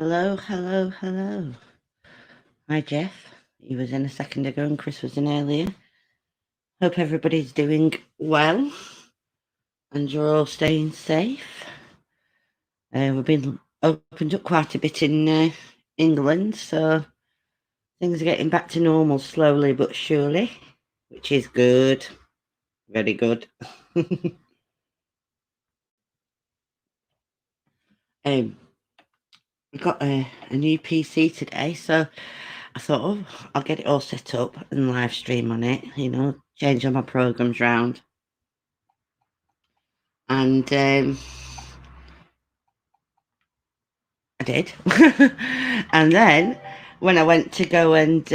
Hello, hello, hello. Hi, Jeff. He was in a second ago and Chris was in earlier. Hope everybody's doing well and you're all staying safe. We've been opened up quite a bit in England, so things are getting back to normal slowly but surely, which is good. Very good. We got a new PC today, so I thought, oh, I'll get it all set up and live stream on it, change all my programs round. And I did. And then when I went to go and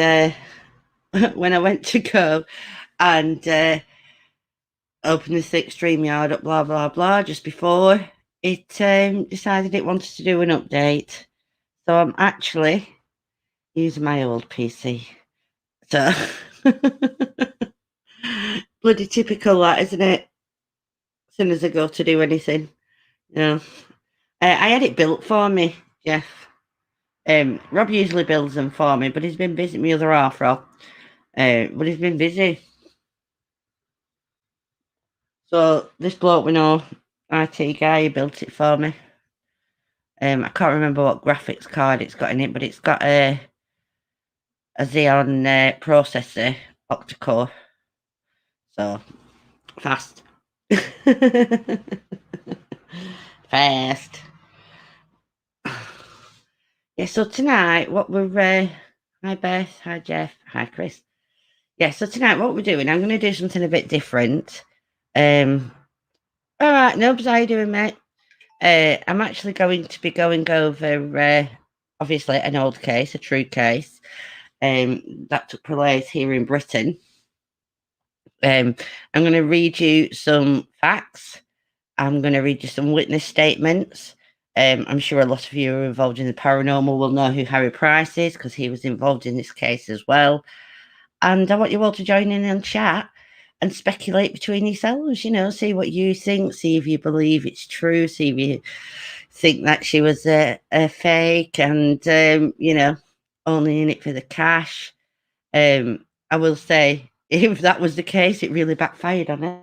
when I went to go and open the StreamYard up, blah blah blah, just before it decided it wanted to do an update. So I'm actually using my old PC. So bloody typical, that, isn't it? As soon as I go to do anything, you know. I had it built for me, Jeff. Rob usually builds them for me, but he's been busy. My other half, Rob, but he's been busy. So this bloke we know, IT guy, he built it for me. I can't remember what graphics card it's got in it, but it's got a Xeon processor, octa-core. So fast. Fast. Yeah, so tonight, what we're hi Beth, hi Jeff, hi Chris. Yeah, so tonight what we're doing, I'm gonna do something a bit different. All right, Nubs, how you doing, mate? I'm actually going to be going over obviously an old case, a true case, that took place here in Britain. I'm going to read you some facts. I'm going to read you some witness statements. I'm sure a lot of you who are involved in the paranormal will know who Harry Price is because he was involved in this case as well. And I want you all to join in and chat and speculate between yourselves, see what you think, see if you believe it's true, see if you think that she was a fake and, only in it for the cash. I will say, if that was the case, it really backfired on her.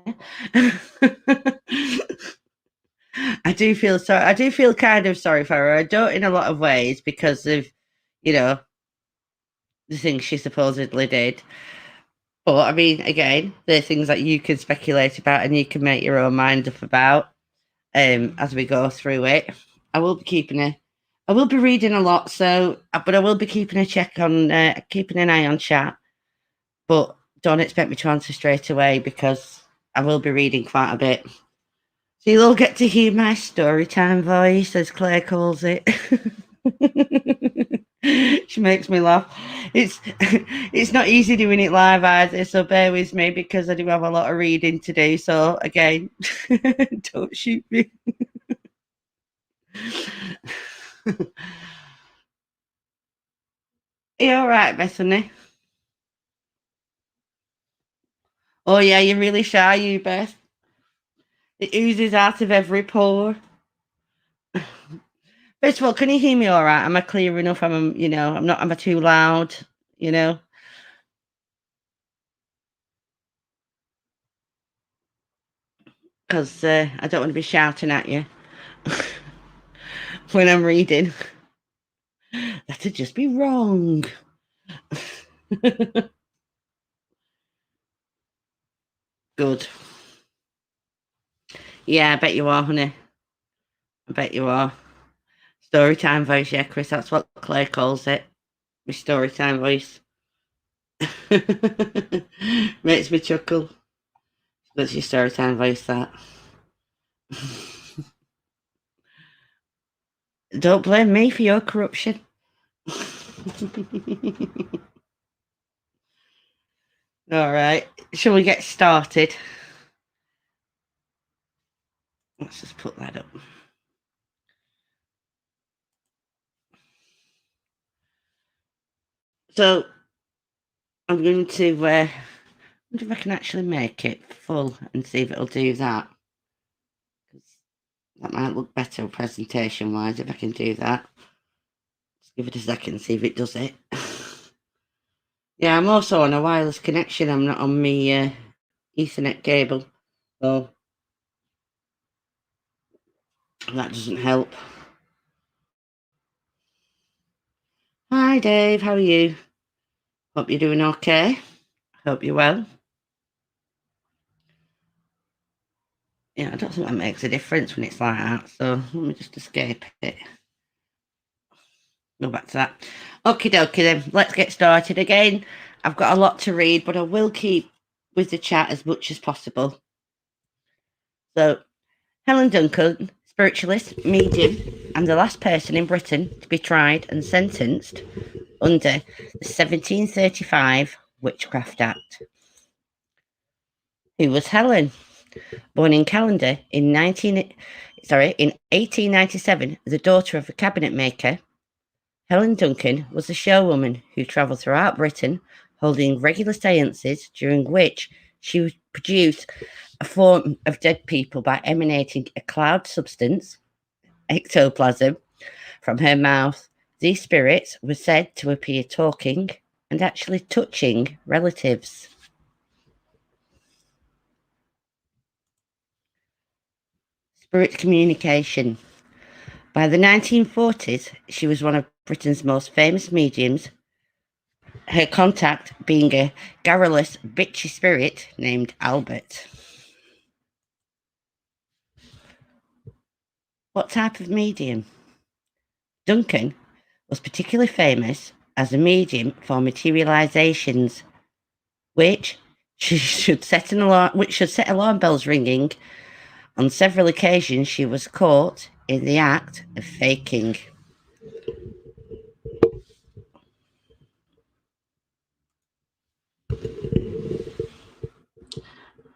I do feel sorry. I do feel kind of sorry for her. I don't in a lot of ways because of, the things she supposedly did. But I mean, again, they're things that you can speculate about and you can make your own mind up about as we go through it. I will be reading a lot, but I will be keeping a check on, keeping an eye on chat. But don't expect me to answer straight away because I will be reading quite a bit. So you'll all get to hear my story time voice, as Claire calls it. She makes me laugh. It's not easy doing it live either, so bear with me because I do have a lot of reading to do. So again, don't shoot me. Are you all right, Bethany? Oh yeah, you're really shy, you Beth. It oozes out of every pore. First of all, can you hear me all right? Am I clear enough? Am I too loud? You know? Because I don't want to be shouting at you when I'm reading. That'd just be wrong. Good. Yeah, I bet you are, honey. I bet you are. Storytime voice, yeah, Chris. That's what Claire calls it. My storytime voice. Makes me chuckle. That's your storytime voice, that. Don't blame me for your corruption. All right. Shall we get started? Let's just put that up. So I'm going to wonder if I can actually make it full and see if it'll do that. That might look better presentation wise if I can do that. Give it a second, see if it does it. Yeah, I'm also on a wireless connection. I'm not on my Ethernet cable. So that doesn't help. Hi, Dave. How are you? Hope you're doing okay. Hope you're well. Yeah, I don't think that makes a difference when it's like that. So let me just escape it. Go back to that. Okie dokie then. Let's get started again. I've got a lot to read, but I will keep with the chat as much as possible. So, Helen Duncan, spiritualist, medium, and the last person in Britain to be tried and sentenced under the 1735 Witchcraft Act. Who was Helen? Born in Calendar in 1897, the daughter of a cabinet maker, Helen Duncan was a showwoman who travelled throughout Britain, holding regular seances during which she would produce a form of dead people by emanating a cloud substance, ectoplasm, from her mouth. These spirits were said to appear talking and actually touching relatives. Spirit communication. By the 1940s, she was one of Britain's most famous mediums, her contact being a garrulous, bitchy spirit named Albert. What type of medium? Duncan was particularly famous as a medium for materializations, which should set alarm bells ringing. On several occasions, she was caught in the act of faking.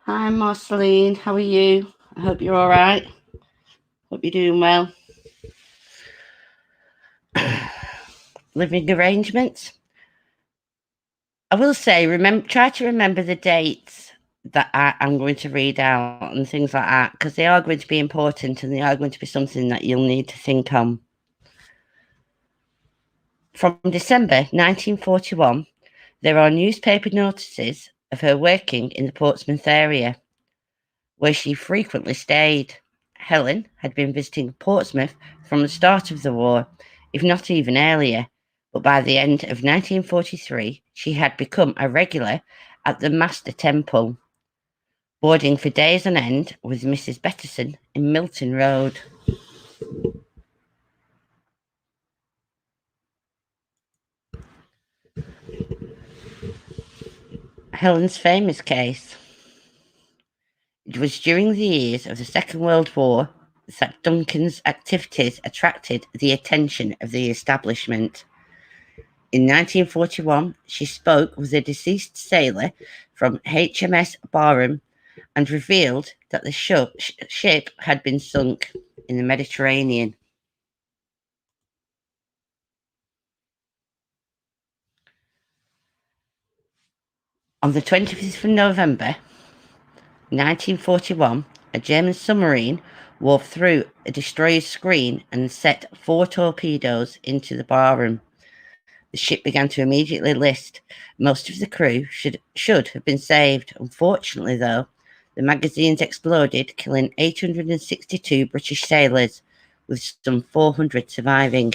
Hi, Marceline. How are you? I hope you're all right. Hope you're doing well. Living arrangements. I will say, try to remember the dates that I'm going to read out and things like that, because they are going to be important and they are going to be something that you'll need to think on. From December 1941, there are newspaper notices of her working in the Portsmouth area, where she frequently stayed. Helen had been visiting Portsmouth from the start of the war, if not even earlier, but by the end of 1943, she had become a regular at the Master Temple, boarding for days on end with Mrs. Betterson in Milton Road. Helen's famous case. It was during the years of the Second World War that Duncan's activities attracted the attention of the establishment. In 1941, she spoke with a deceased sailor from HMS Barham and revealed that the ship had been sunk in the Mediterranean. On the 25th of November 1941, a German submarine wove through a destroyer's screen and set 4 torpedoes into the Barham. The ship began to immediately list. Most of the crew should have been saved. Unfortunately, though, the magazines exploded, killing 862 British sailors, with some 400 surviving.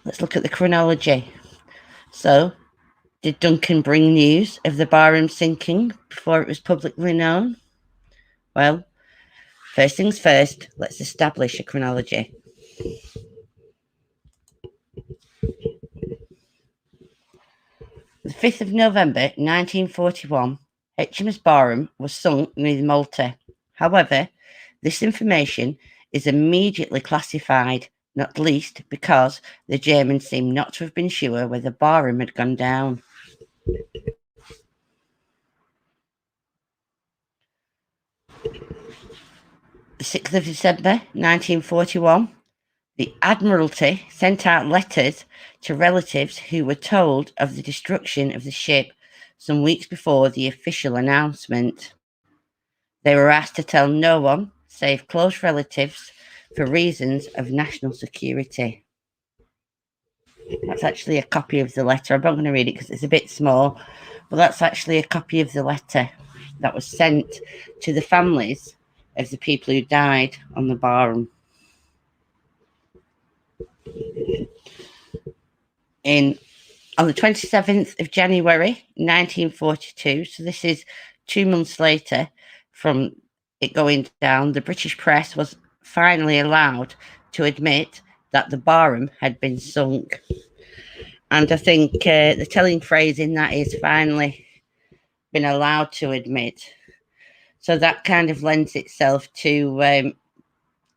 Let's look at the chronology. So, did Duncan bring news of the Barham sinking before it was publicly known? Well, first things first, let's establish a chronology. The 5th of November 1941, HMS Barham was sunk near Malta. However, this information is immediately classified, not least because the Germans seem not to have been sure whether Barham had gone down. The 6th of December 1941, the Admiralty sent out letters to relatives who were told of the destruction of the ship some weeks before the official announcement. They were asked to tell no one, save close relatives, for reasons of national security. That's actually a copy of the letter. I'm not going to read it because it's a bit small, but that's actually a copy of the letter that was sent to the families of the people who died on the Barham. On the 27th of January 1942, so this is 2 months later from it going down, the British press was finally allowed to admit that the Barham had been sunk. And I think the telling phrase in that is finally been allowed to admit. So that kind of lends itself to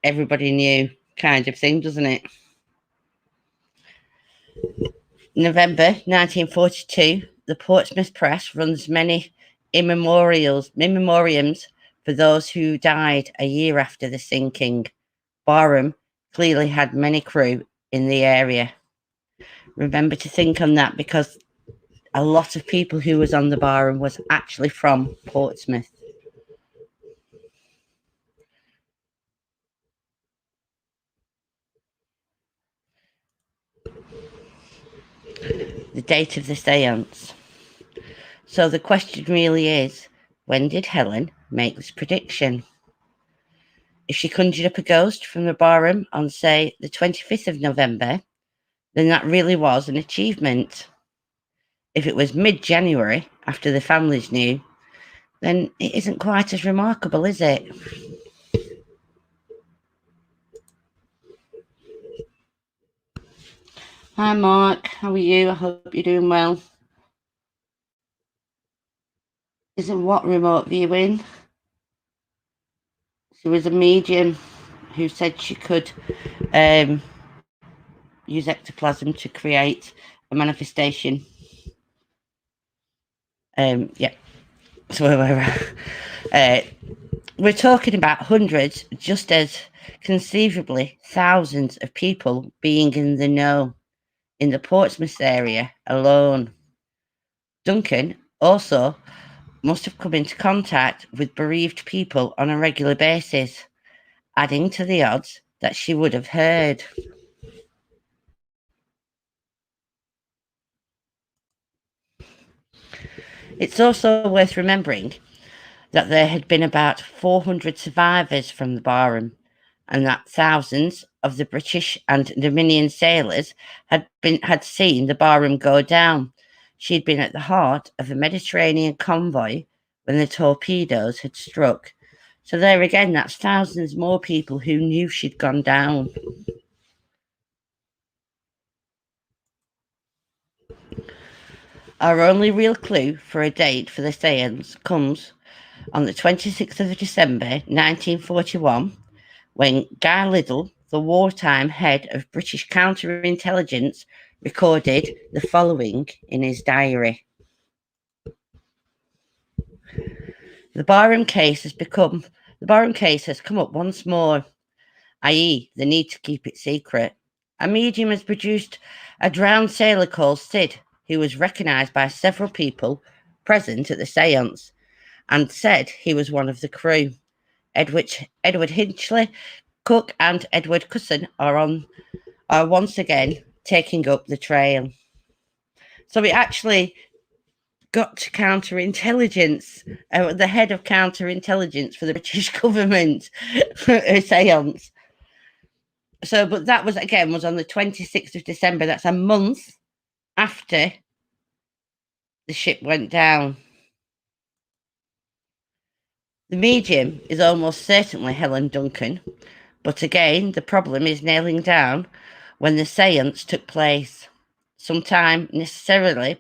everybody knew kind of thing, doesn't it? November 1942, the Portsmouth Press runs many memoriams for those who died a year after the sinking. Barham clearly had many crew in the area. Remember to think on that, because a lot of people who was on the Barham was actually from Portsmouth. The date of the seance. So the question really is, when did Helen make this prediction? If she conjured up a ghost from the Barham on, say, the 25th of November, then that really was an achievement. If it was mid-January, after the families knew, then it isn't quite as remarkable, is it? Hi, Mark. How are you? I hope you're doing well. Isn't what remote viewing? She was a medium who said she could use ectoplasm to create a manifestation. Yeah. So we're talking about hundreds, just as conceivably thousands of people being in the know in the Portsmouth area alone. Duncan also must have come into contact with bereaved people on a regular basis, adding to the odds that she would have heard. It's also worth remembering that there had been about 400 survivors from the Barham, and that thousands of the British and Dominion sailors had seen the Barham go down. She'd been at the heart of a Mediterranean convoy when the torpedoes had struck. So there again, that's thousands more people who knew she'd gone down. Our only real clue for a date for the seance comes on the 26th of December 1941, when Guy Liddell, the wartime head of British counterintelligence, recorded the following in his diary. The Barham case has come up once more, i.e. the need to keep it secret. A medium has produced a drowned sailor called Sid, who was recognised by several people present at the seance and said he was one of the crew. Edward Hinchley, Cook, and Edward Cusson are once again taking up the trail. So we actually got to counterintelligence, the head of counterintelligence for the British government a seance. So, but that was on the 26th of December. That's a month after the ship went down. The medium is almost certainly Helen Duncan, but again, the problem is nailing down when the seance took place, sometime necessarily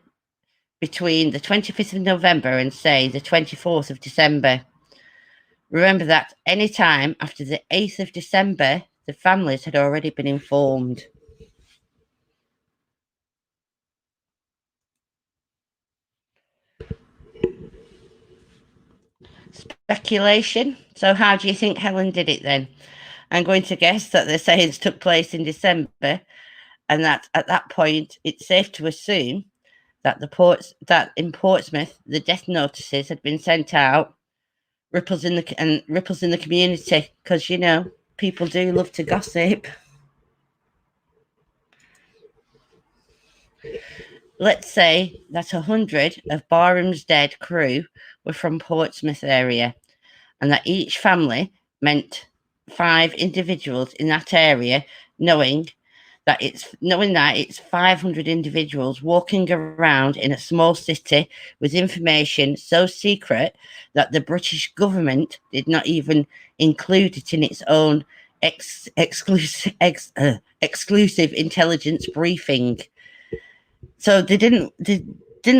between the 25th of November and, say, the 24th of December. Remember that any time after the 8th of December, the families had already been informed. Speculation. So how do you think Helen did it then? I'm going to guess that the seance took place in December, and that at that point it's safe to assume that in Portsmouth the death notices had been sent out, ripples in the community, because People do love to gossip. Let's say that 100 of Barham's dead crew were from Portsmouth area, and that each family meant 5 individuals in that area, knowing that it's 500 individuals walking around in a small city with information so secret that the British government did not even include it in its own exclusive intelligence briefing. So they didn't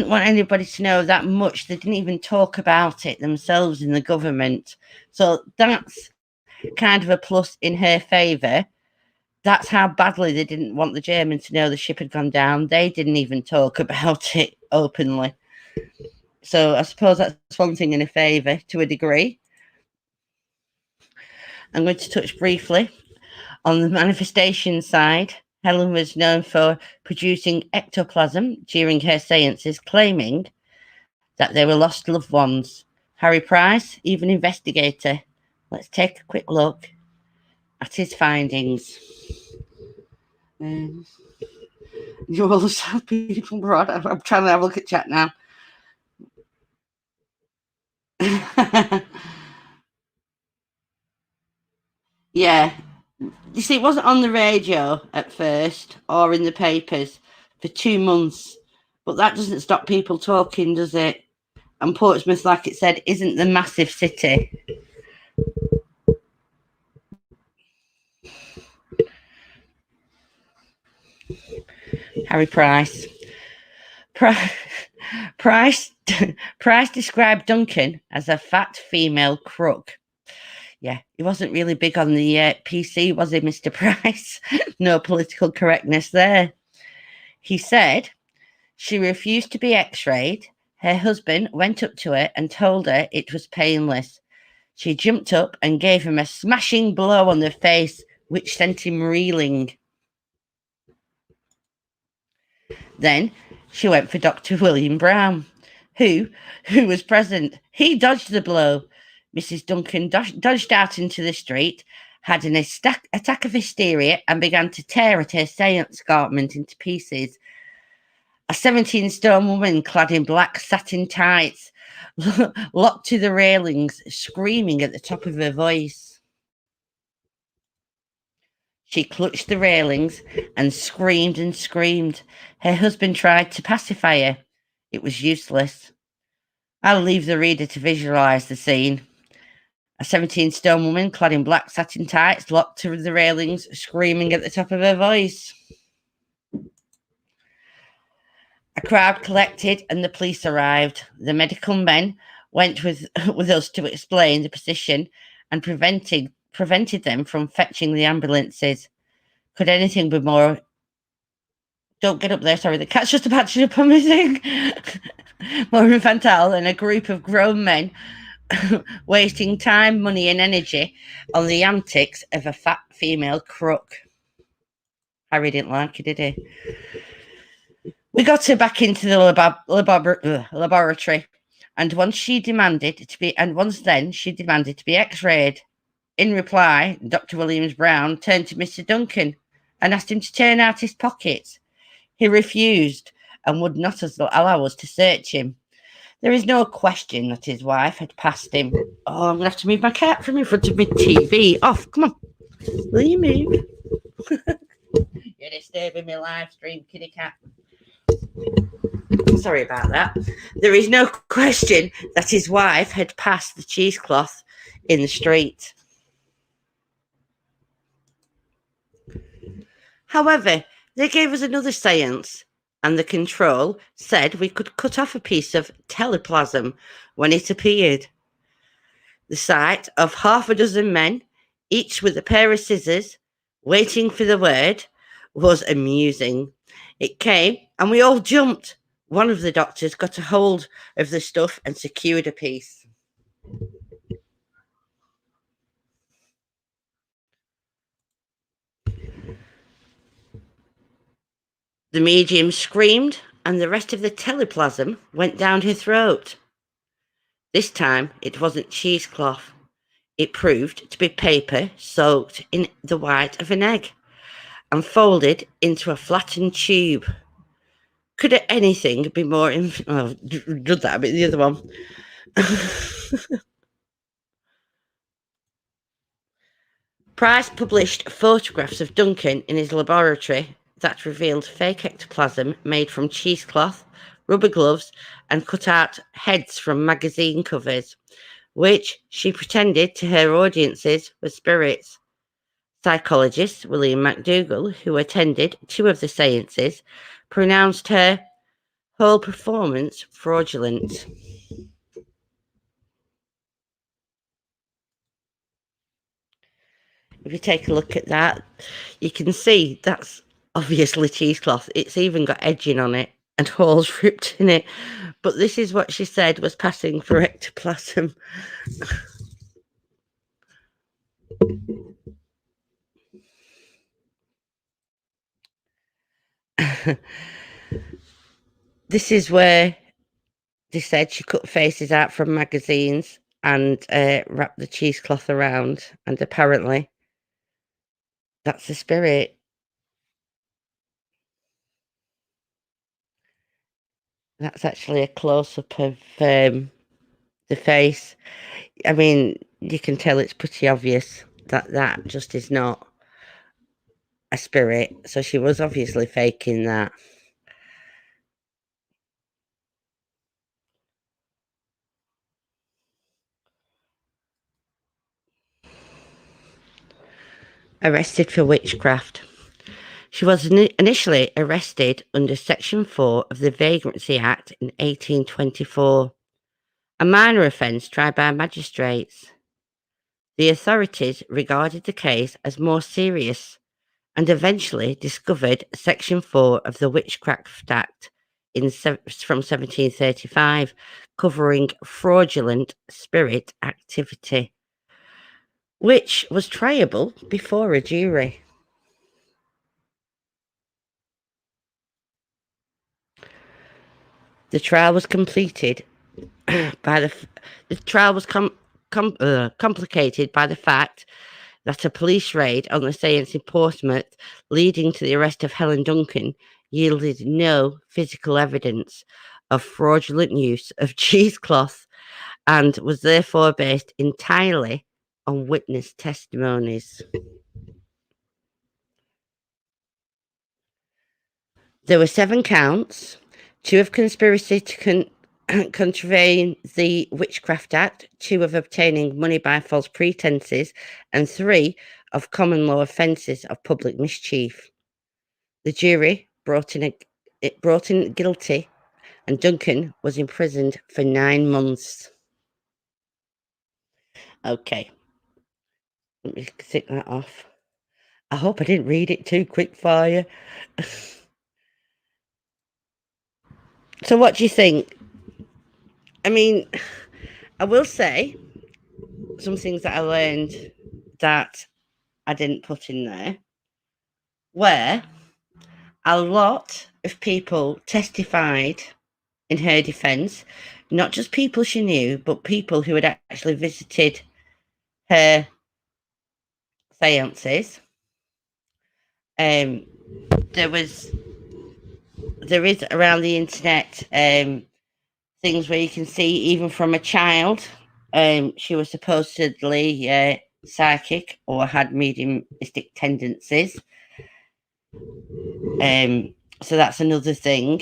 want anybody to know that much. They didn't even talk about it themselves in the government. So that's kind of a plus in her favour. That's how badly they didn't want the Germans to know the ship had gone down. They didn't even talk about it openly. So I suppose that's one thing in her favour to a degree. I'm going to touch briefly on the manifestation side. Helen was known for producing ectoplasm during her seances, claiming that they were lost loved ones. Harry Price, even investigator. Let's take a quick look at his findings. You all have people brought. I'm trying to have a look at chat now. Yeah. You see, it wasn't on the radio at first or in the papers for 2 months, but that doesn't stop people talking, does it? And Portsmouth, like it said, isn't the massive city. Harry Price. Price described Duncan as a fat female crook. Yeah, he wasn't really big on the PC, was he, Mr. Price? No political correctness there. He said she refused to be x-rayed. Her husband went up to her and told her it was painless. She jumped up and gave him a smashing blow on the face, which sent him reeling. Then she went for Dr. William Brown, who was present. He dodged the blow. Mrs. Duncan dodged out into the street, had an attack of hysteria, and began to tear at her seance garment into pieces. A 17-stone woman clad in black satin tights locked to the railings, screaming at the top of her voice. She clutched the railings and screamed and screamed. Her husband tried to pacify her. It was useless. I'll leave the reader to visualize the scene. A 17-stone woman clad in black satin tights locked to the railings, screaming at the top of her voice. A crowd collected and the police arrived. The medical men went with us to explain the position and prevented them from fetching the ambulances. Could anything be more... Don't get up there, sorry, the cat's just about to jump on my thing. More infantile than a group of grown men wasting time, money and energy on the antics of a fat female crook. Harry didn't like it, did he? We got her back into the laboratory, and once then she demanded to be x-rayed. In reply, Dr. Williams Brown turned to Mr. Duncan and asked him to turn out his pockets. He refused and would not allow us to search him. There is no question that his wife had passed him. Oh, I'm going to have to move my cat from in front of my TV. Off, come on. Will you move? You're disturbing my live stream, kitty cat. Sorry about that. There is no question that his wife had passed the cheesecloth in the street. However, they gave us another seance, and the control said we could cut off a piece of teleplasm when it appeared. The sight of half a dozen men, each with a pair of scissors, waiting for the word, was amusing. It came, and we all jumped. One of the doctors got a hold of the stuff and secured a piece. The medium screamed, and the rest of the teleplasm went down her throat. This time, it wasn't cheesecloth. It proved to be paper soaked in the white of an egg and folded into a flattened tube. Could anything be more... did that a bit, the other one. Price published photographs of Duncan in his laboratory that revealed fake ectoplasm made from cheesecloth, rubber gloves, and cut out heads from magazine covers, which she pretended to her audiences were spirits. Psychologist William McDougall, who attended 2 of the seances, pronounced her whole performance fraudulent. If you take a look at that, you can see that's obviously cheesecloth. It's even got edging on it and holes ripped in it. But this is what she said was passing for ectoplasm. This is where they said she cut faces out from magazines and wrapped the cheesecloth around. And apparently, that's the spirit. That's actually a close-up of the face. I mean, you can tell it's pretty obvious that that just is not a spirit. So she was obviously faking that. Arrested for witchcraft. She was initially arrested under Section 4 of the Vagrancy Act in 1824, a minor offence tried by magistrates. The authorities regarded the case as more serious and eventually discovered Section 4 of the Witchcraft Act from 1735, covering fraudulent spirit activity, which was triable before a jury. The trial was completed by the trial was complicated by the fact that a police raid on the seance in Portsmouth, leading to the arrest of Helen Duncan, yielded no physical evidence of fraudulent use of cheesecloth and was therefore based entirely on witness testimonies. There were 7 counts, 2 of conspiracy to contravene the Witchcraft Act, 2 of obtaining money by false pretences, and 3 of common law offences of public mischief. The jury brought in guilty, and Duncan was imprisoned for 9 months. Okay, let me tick that off. I hope I didn't read it too quick for you. So what do you think? I mean, I will say some things that I learned that I didn't put in there, where a lot of people testified in her defense, not just people she knew, but people who had actually visited her seances. There is around the internet things where you can see, even from a child, she was supposedly psychic or had mediumistic tendencies. So that's another thing.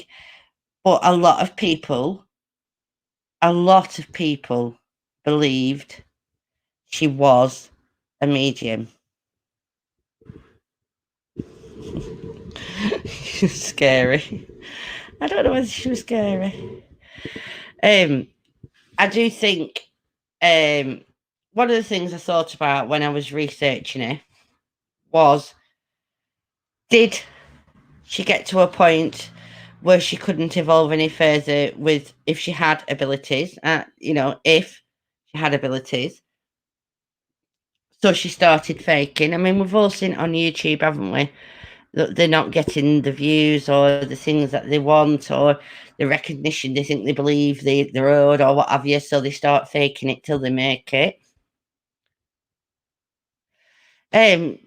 But a lot of people believed she was a medium. She was scary. I don't know whether she was scary. I do think one of the things I thought about when I was researching it was, did she get to a point where she couldn't evolve any further with if she had abilities? If she had abilities. So she started faking. I mean, we've all seen it on YouTube, haven't we? That they're not getting the views or the things that they want or the recognition they think they believe they're owed or what have you, so they start faking it till they make it. Um,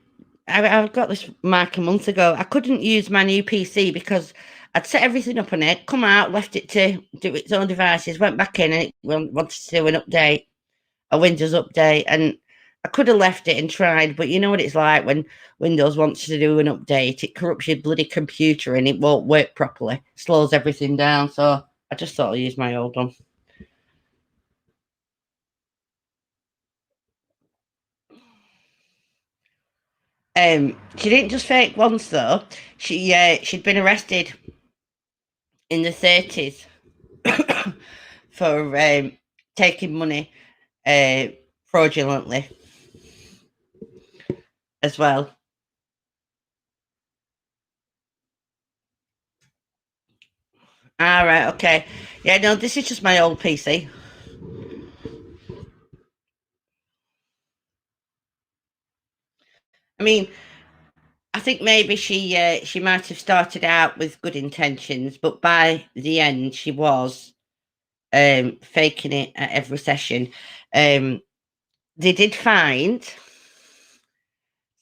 I got this mark a month ago. I couldn't use my new PC because I'd set everything up on it, come out, left it to do its own devices, went back in, and it wanted to do an update, a Windows update, and I could have left it and tried, but you know what it's like when Windows wants to do an update, it corrupts your bloody computer and it won't work properly, slows everything down. So I just thought I'd use my old one. She didn't just fake once though. She'd been arrested in the 30s for taking money fraudulently as well. All right, okay. Yeah, no, this is just my old PC. I mean, I think maybe she might have started out with good intentions, but by the end she was faking it at every session. They did find.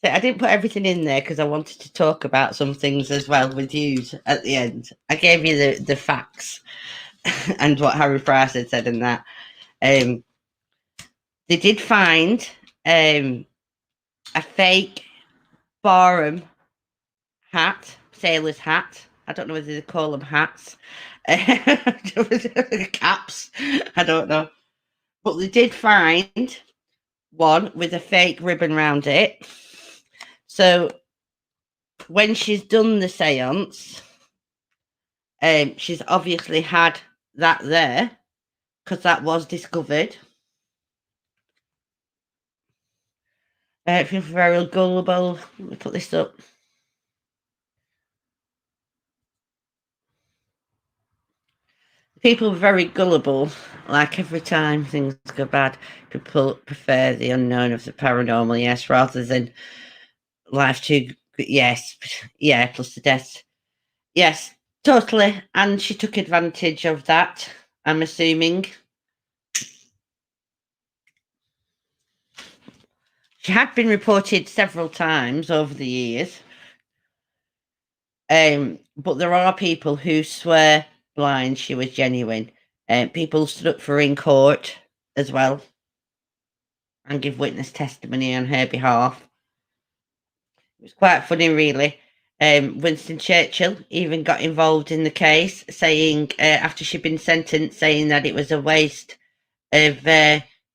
So I didn't put everything in there because I wanted to talk about some things as well with you at the end. I gave you the facts and what Harry Price had said and that. Um, they did find a fake Barham hat, sailor's hat. I don't know whether they call them hats, caps. I don't know, but they did find one with a fake ribbon around it. So when she's done the seance, she's obviously had that there because that was discovered. If you're very gullible, let me put this up. People are very gullible. Like every time things go bad, people prefer the unknown of the paranormal, yes, rather than life too. Yes, yeah, plus the death. Yes, totally. And she took advantage of that, I'm assuming. She had been reported several times over the years. But there are people who swear blind she was genuine. People stood up for her in court as well and give witness testimony on her behalf. It was quite funny, really. Winston Churchill even got involved in the case, saying after she'd been sentenced, saying that it was a waste of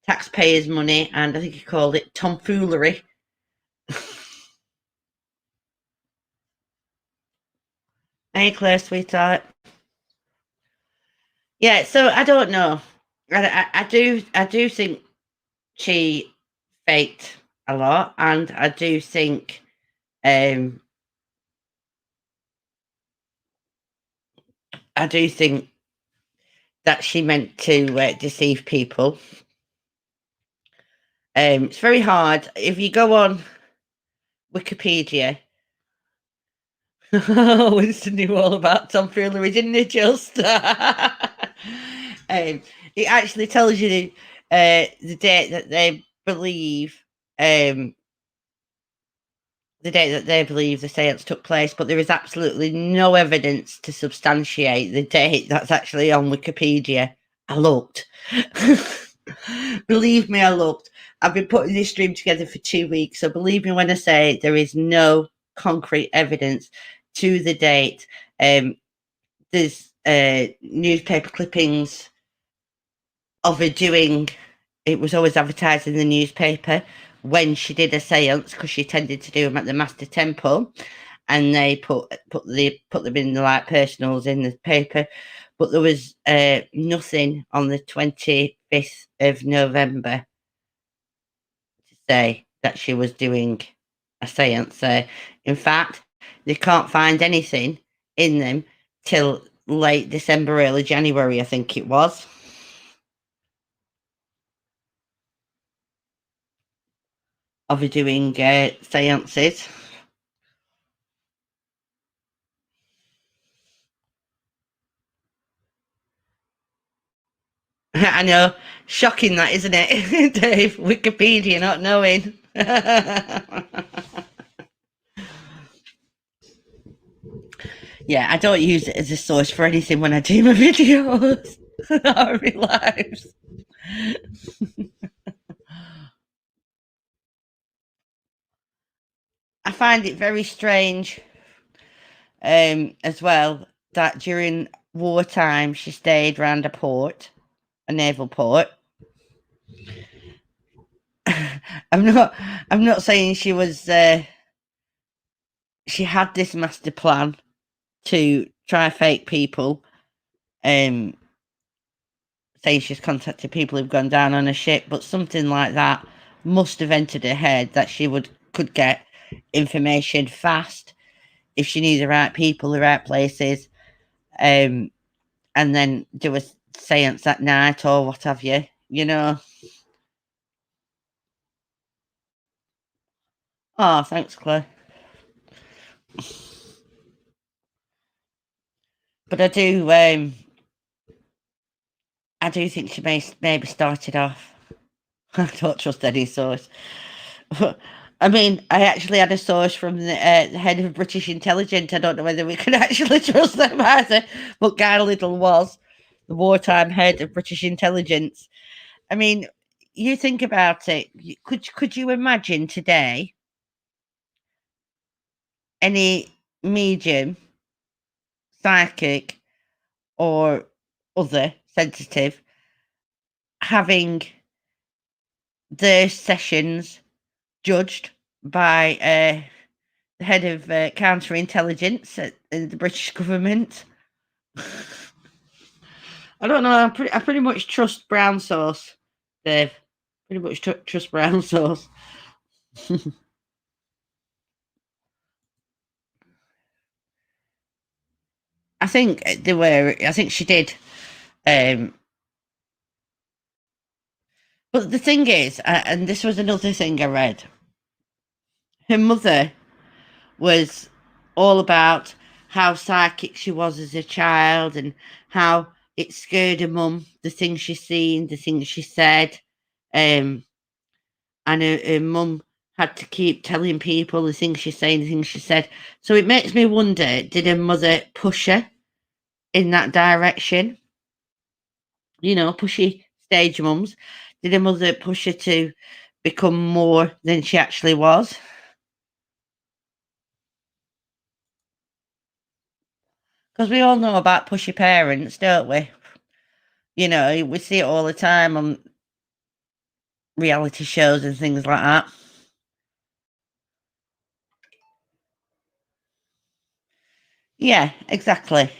taxpayers' money, and I think he called it tomfoolery. Hey, Claire, sweetheart. Yeah, so I don't know. I do think she faked a lot, and I do think um, I do think that she meant to deceive people. It's very hard if you go on Wikipedia. Winston knew all about tomfoolery, didn't he? Just it actually tells you the date that they believe um, the date that they believe the seance took place, but there is absolutely no evidence to substantiate the date that's actually on Wikipedia. I looked. Believe me, I looked. I've been putting this stream together for 2 weeks, so believe me when I say there is no concrete evidence to the date. There's newspaper clippings of her doing. It was always advertised in the newspaper when she did a seance because she tended to do them at the Master Temple, and they put them in the like personals in the paper. But there was nothing on the 25th of November to say that she was doing a seance there. In fact, they can't find anything in them till late December, early January, I think it was. Of her doing seances. I know, shocking that, isn't it, Dave? Wikipedia not knowing. Yeah, I don't use it as a source for anything when I do my videos or my lives. I find it very strange as well that during wartime she stayed around a port, a naval port. I'm not I'm not saying she had this master plan to try fake people, um saying she's contacted people who've gone down on a ship, but something like that must have entered her head that she could get information fast if she knew the right people, the right places, and then do a seance at night or what have you, you know. Oh, thanks, Claire. But I do think she maybe started off. I don't trust any source. I mean, I actually had a source from the head of British intelligence. I don't know whether we can actually trust them either, but Guy Little was the wartime head of British intelligence. I mean, you think about it. Could you imagine today any medium, psychic, or other sensitive having their sessions judged by the head of counterintelligence in the British government? I don't know. I pretty much trust brown sauce, Dave. Pretty much trust brown sauce. I think they were. I think she did. Um, but the thing is, and this was another thing I read. Her mother was all about how psychic she was as a child and how it scared her mum, the things she seen, the things she said. Um, and her mum had to keep telling people the things she said, the things she said. So it makes me wonder, did her mother push her in that direction? You know, pushy stage mums. Did her mother push her to become more than she actually was? Because we all know about pushy parents, don't we? You know, we see it all the time on reality shows and things like that. Yeah, exactly.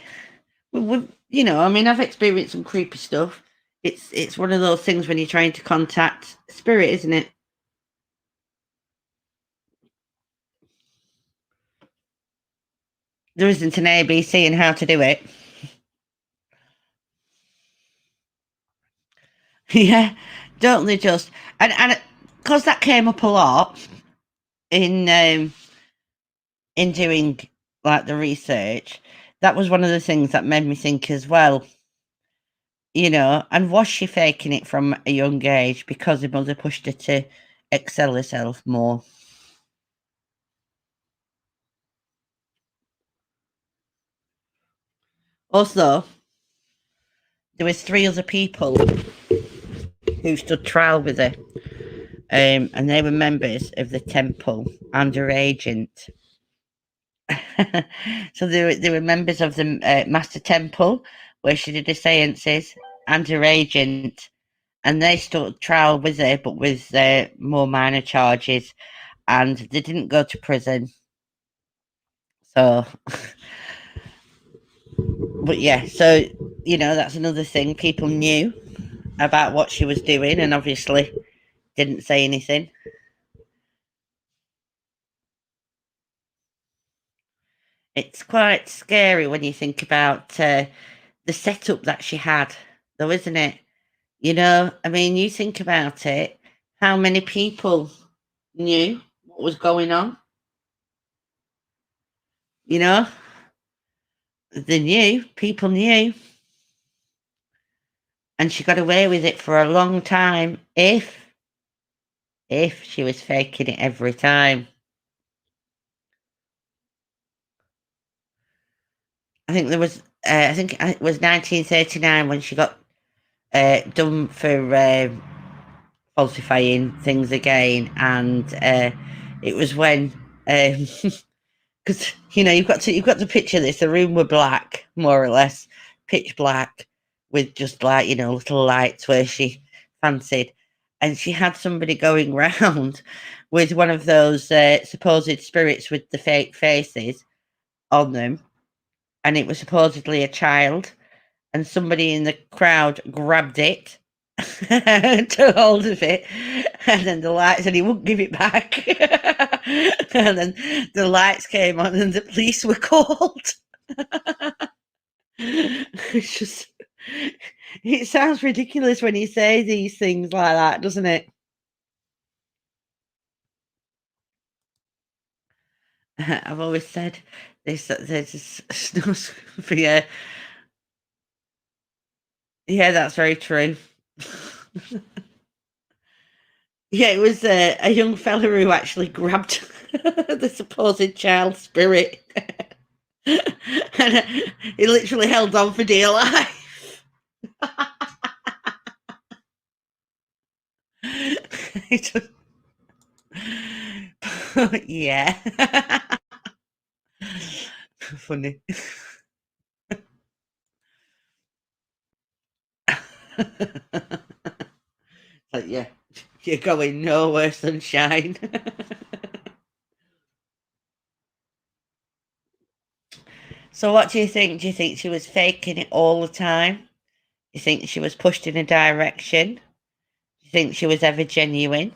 You know, I mean, I've experienced some creepy stuff. It's one of those things when you're trying to contact spirit, isn't it? There isn't an ABC in how to do it. Yeah, don't they just and because that came up a lot in in doing like the research. That was one of the things that made me think as well. You know, and was she faking it from a young age because her mother pushed her to excel herself more? Also, there was three other people who stood trial with her, and they were members of the temple and her agent. So they were members of the Master Temple, where she did the seances, and her agent, and they stood trial with her, but with more minor charges, and they didn't go to prison. So, but yeah, so you know that's another thing. People knew about what she was doing, and obviously didn't say anything. It's quite scary when you think about the setup that she had, though, isn't it? You know, I mean, you think about it, how many people knew what was going on? You know, they knew, people knew, and she got away with it for a long time. if she was faking it every time. I think there was, I think it was 1939 when she got done for falsifying things again, and it was when, because you've got to picture this. The room were black, more or less, pitch black, with just like little lights where she fancied, and she had somebody going round with one of those supposed spirits with the fake faces on them, and it was supposedly a child, and somebody in the crowd grabbed it, took hold of it, and then the lights, and he wouldn't give it back. And then the lights came on and the police were called. It's just, it sounds ridiculous when you say these things like that, doesn't it? I've always said this, that there's no for you. Yeah, that's very true. Yeah, it was a young fella who actually grabbed the supposed child spirit. And he literally held on for dear life. Yeah. Funny. Like, yeah, you're going nowhere, sunshine. So what do you think? Do you think she was faking it all the time? Do you think she was pushed in a direction? Do you think she was ever genuine?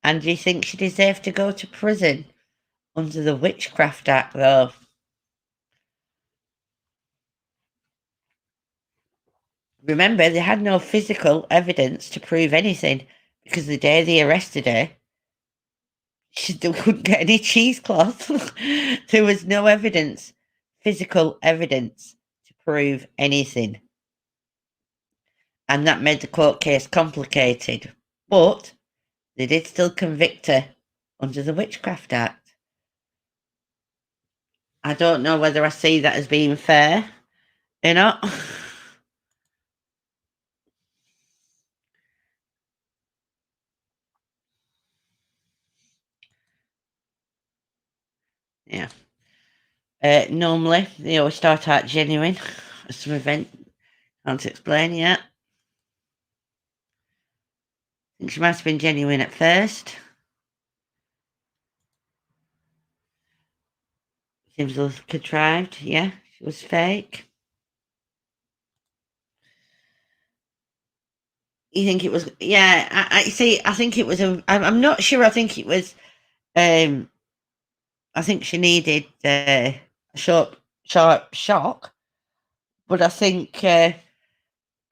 And do you think she deserved to go to prison under the Witchcraft Act, though? Remember, they had no physical evidence to prove anything, because the day they arrested her, they couldn't get any cheesecloth. There was no evidence, physical evidence, to prove anything. And that made the court case complicated. But they did still convict her under the Witchcraft Act. I don't know whether I see that as being fair, you know? Yeah. Normally, they always start out genuine. Some event, can't explain yet. I think she must have been genuine at first. Seems a little contrived. Yeah, she was fake. You think it was? Yeah, I see. I think it was I'm not sure. I think it was. I think she needed a sharp shock, but I think at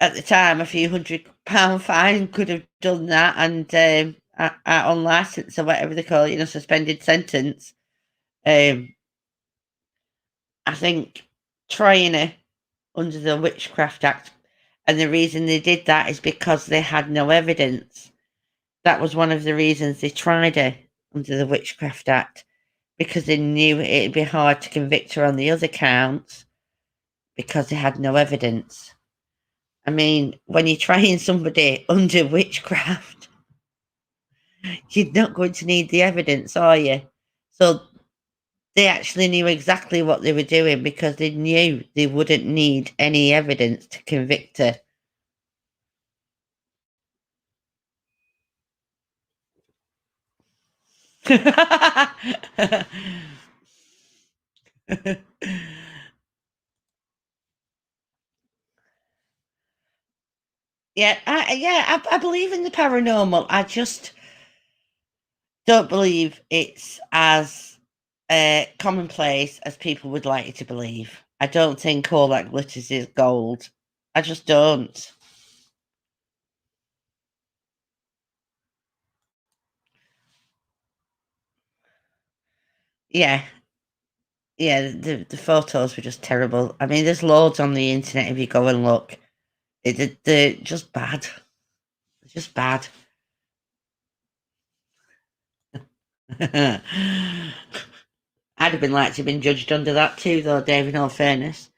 the time a few £100 fine could have done that, and out on license or whatever they call it, suspended sentence. I think trying her under the Witchcraft Act, and the reason they did that is because they had no evidence. That was one of the reasons they tried her under the Witchcraft Act, because they knew it'd be hard to convict her on the other counts because they had no evidence. I mean, when you're trying somebody under witchcraft, you're not going to need the evidence, are you? So they actually knew exactly what they were doing, because they knew they wouldn't need any evidence to convict her. Yeah, I believe in the paranormal. I just don't believe it's as commonplace as people would like you to believe. I don't think all that glitters is gold. I just don't. Yeah, yeah. The photos were just terrible. I mean, there's loads on the internet if you go and look. They're just bad. They're just bad. I'd have been like to have been judged under that too, though, Dave, in all fairness.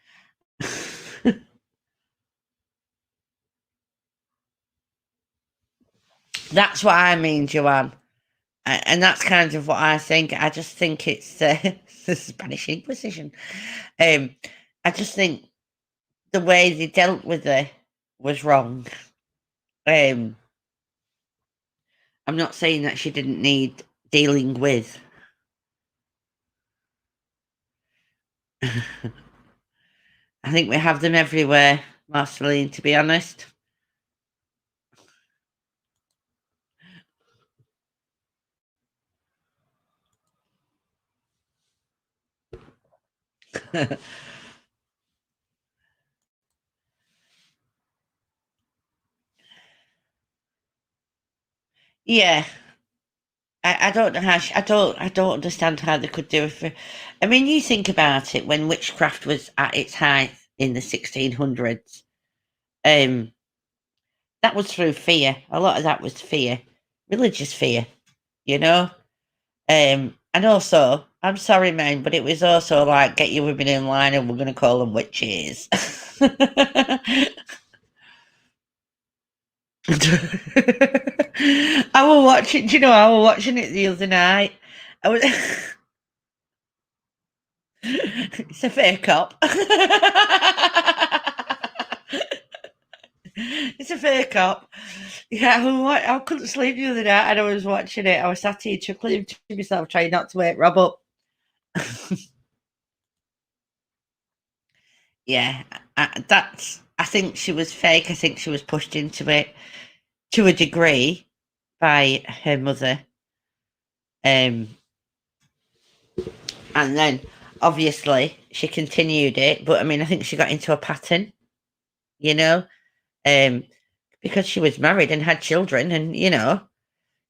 That's what I mean, Joanne. And that's kind of what I think. I just think it's the Spanish Inquisition. Um, I just think the way they dealt with her was wrong. Um, I'm not saying that she didn't need dealing with. I think we have them everywhere, Marceline, to be honest. Yeah, I don't know how I don't understand how they could do it. I mean, you think about it when witchcraft was at its height in the 1600s. Um, that was through fear. A lot of that was fear, religious fear. You know, and also, I'm sorry, man, but it was also like get your women in line, and we're going to call them witches. I was watching. Do you know? I was watching it the other night. I was. It's a fake up. It's a fake up. Yeah, I couldn't sleep the other night, and I was watching it. I was sat here chuckling to myself, trying not to wake Rob up. Yeah, that's. I think she was fake. I think she was pushed into it to a degree by her mother. Um, and then obviously she continued it, but I mean, I think she got into a pattern, you know, um, because she was married and had children, and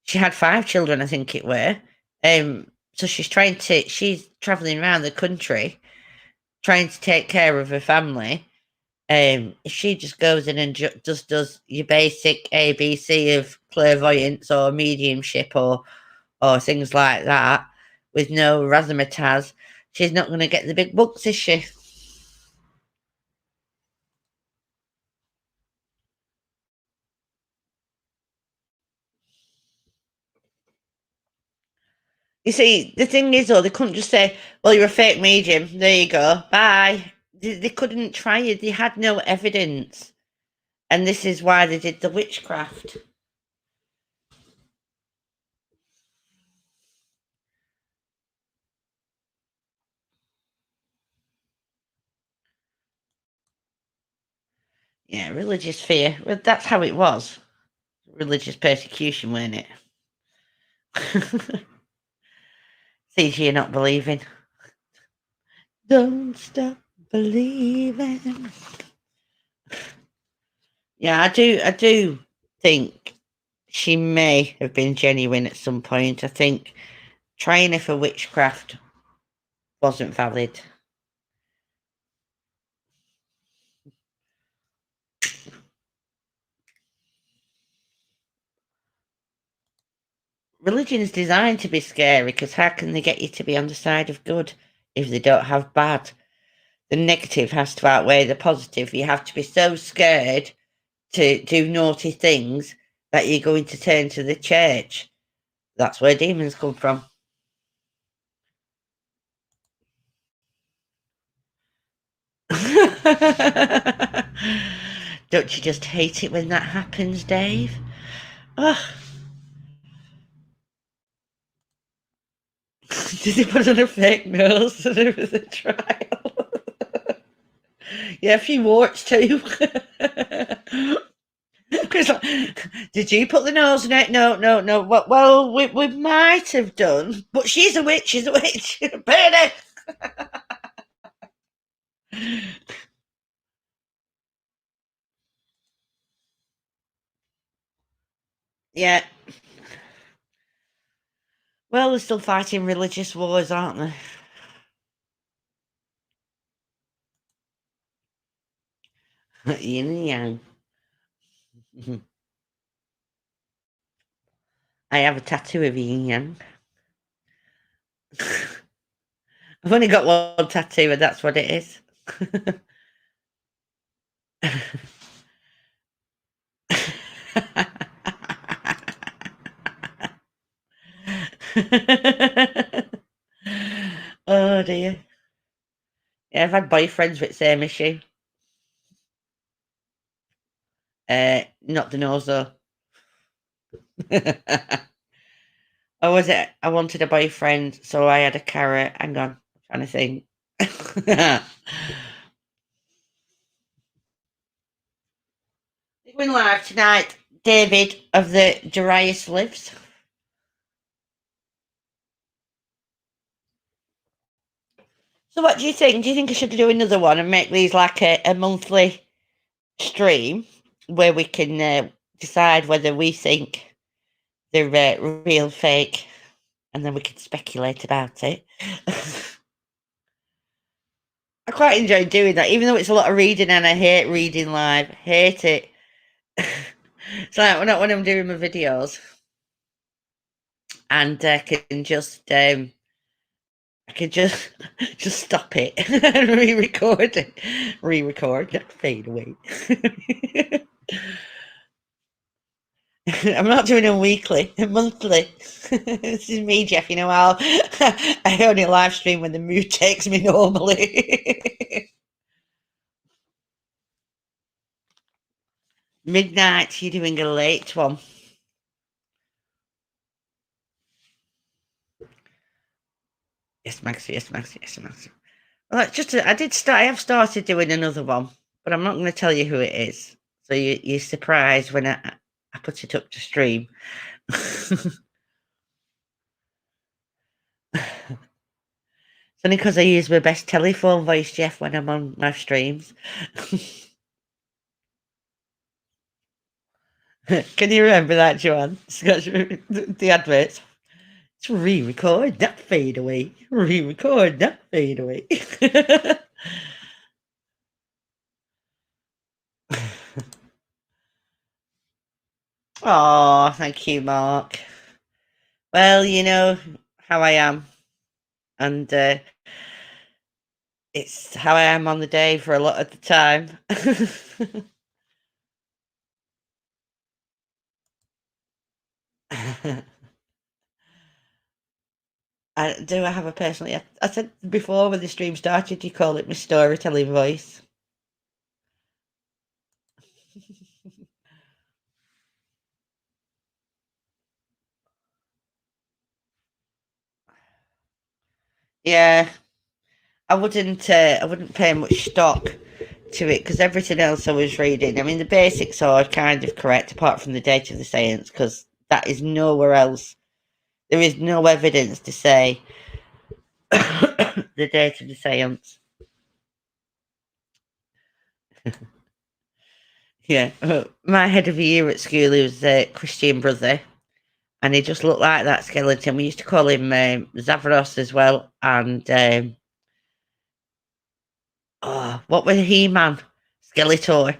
she had 5 children, I think it were. So she's traveling around the country trying to take care of her family. If she just goes in and just does your basic ABC of clairvoyance or mediumship or things like that with no razzmatazz, she's not going to get the big bucks, is she? You see, the thing is, though, they couldn't just say, well, you're a fake medium. There you go. Bye. They couldn't try it. They had no evidence. And this is why they did the witchcraft. Yeah, religious fear. Well, that's how it was. Religious persecution, weren't it? See, you're not believing. Don't stop believing. Yeah, I do think she may have been genuine at some point. I think trying her for witchcraft wasn't valid. Religion is designed to be scary because how can they get you to be on the side of good if they don't have bad? The negative has to outweigh the positive. You have to be so scared to do naughty things that you're going to turn to the church. That's where demons come from. Don't you just hate it when that happens, Dave? Ugh. Did he put on a fake nose so there was a trial? Yeah, a few warts too. Chris, did you put the nose in it? No, no, no. Well, we might have done, but she's a witch. She's a witch. Burn her. Yeah. Well, they're still fighting religious wars, aren't they? Yin and yang. I have a tattoo of yin and yang. I've only got one tattoo, and that's what it is. Oh dear. Yeah, I've had boyfriends with the same issue. Not the nose though. I wanted a boyfriend, so I had a carrot. Hang on, I'm trying to think. We're live tonight. David of the Darius lives. So what do you think? Do you think I should do another one and make these like a monthly stream where we can decide whether we think they're real, fake, and then we can speculate about it? I quite enjoy doing that, even though it's a lot of reading and I hate reading live. Hate it. It's like not when I'm doing my videos and I can just just stop it and re-record it. Re-record, not fade away. I'm not doing them weekly, monthly. This is me, Jeff. You know how I only live stream when the mood takes me normally. Midnight, you're doing a late one. Yes, Max. Yes, Max. Yes, Max. Well, that's just. I have started doing another one, but I'm not going to tell you who it is. So you're surprised when I put it up to stream. It's only because I use my best telephone voice, Jeff, when I'm on my streams. Can you remember that, Joanne? The adverts. It's re-record, not fade away. Re-record, not fade away. Oh, thank you, Mark. Well, you know how I am, and it's how I am on the day for a lot of the time. I have a personally? I said before when the stream started, you call it my storytelling voice. Yeah, I wouldn't pay much stock to it because everything else I was reading, I mean, the basics are kind of correct apart from the date of the seance because that is nowhere else. There is no evidence to say the date of the seance. Yeah, my head of the year at school was a Christian brother, and he just looked like that skeleton. We used to call him Zavros as well, and what was He-Man? Skeletor.